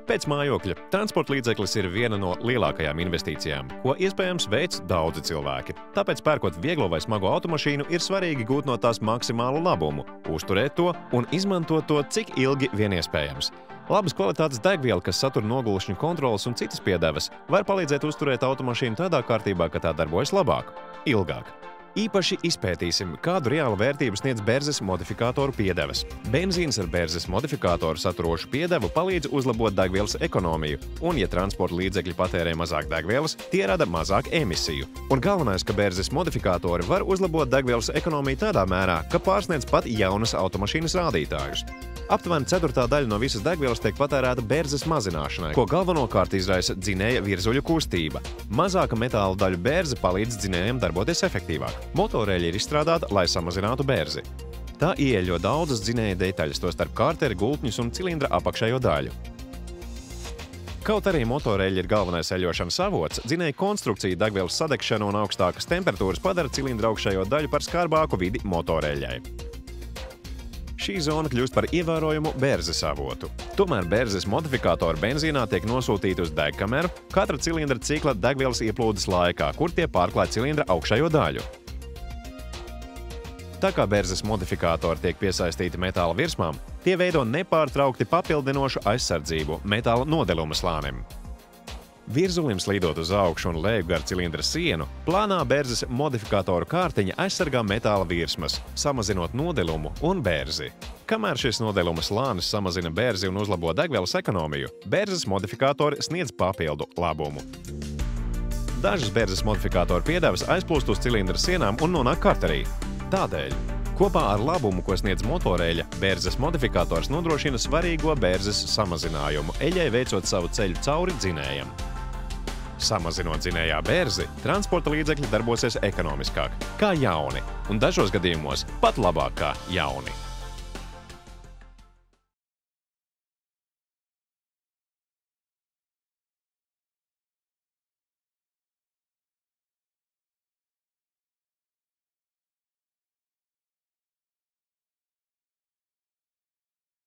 Pēc mājokļa transporta līdzeklis ir viena no lielākajām investīcijām, ko iespējams veic daudzi cilvēki. Tāpēc, pērkot vieglo vai smago automašīnu, ir svarīgi gūt no tās maksimālu labumu, uzturēt to un izmantot to, cik ilgi vien iespējams. Labas kvalitātes degviela, kas satur nogulšņu kontroles un citas piedevas, var palīdzēt uzturēt automašīnu tādā kārtībā, ka tā darbojas labāk, ilgāk. Īpaši izpētīsim, kādu reālu vērtību sniedz Berzes modifikātoru piedevas. Benzīns ar Berzes modifikātoru saturošu piedevu palīdz uzlabot degvielas ekonomiju, un, ja transporta līdzekļi patērē mazāk degvielas, tie rada mazāk emisiju. Un galvenais, ka Berzes modifikātori var uzlabot degvielas ekonomiju tādā mērā, ka pārsniedz pat jaunas automašīnas rādītājus. Aptuveni ceturtā daļa no visas degvielas tiek patērēta Berzes mazināšanai, ko galvenokārt izraisa dzinēja virzuļu kustība. Mazāka metāla daļu Berze palīdz dzinējam darboties efektīvāk. Motoreļi ir izstrādāta, lai samazinātu Berzi. Tā ieeļo daudzas dzinēja detaļas, tostarp kārteri, gultņus un cilindra apakšējo daļu. Kaut arī motoreļi ir galvenais eļošanas avots, dzinēja konstrukcija, degvielas sadegšana un augstākas temperatūras padara cilindra augšējo daļu par skarbāku vidi motoreļai. Šī zona kļūst par ievērojumu Berzes avotu. Tomēr Berzes modifikātori benzīnā tiek nosūtīti uz degkameru katra cilindra cikla degvielas ieplūdes laikā, kur tie pārklāj cilindra augšējo daļu. Tā kā Berzes modifikātori tiek piesaistīti metāla virsmām, tie veido nepārtraukti papildinošu aizsardzību metāla nodaluma slānim. Virzulim slīdot uz augšu un leju gar cilindra sienu, plānā Berzes modifikātoru kārtiņa aizsargā metāla virsmas, samazinot nodelumu un Berzi. Kamēr šis nodeluma slānis samazina Berzi un uzlabo degvielas ekonomiju, Berzes modifikātori sniedz papildu labumu. Dažas Berzes modifikātoru piedevas aizplūst uz cilindra sienām un nonāk karterī. Tādēļ, kopā ar labumu, ko sniedz motoreļa, Berzes modifikātors nodrošina svarīgo Berzes samazinājumu, eļai veicot savu ceļu cauri dzinējam. Samazinot dzinējā Berzi, transporta līdzekļi darbosies ekonomiskāk, kā jauni, un dažos gadījumos pat labāk kā jauni.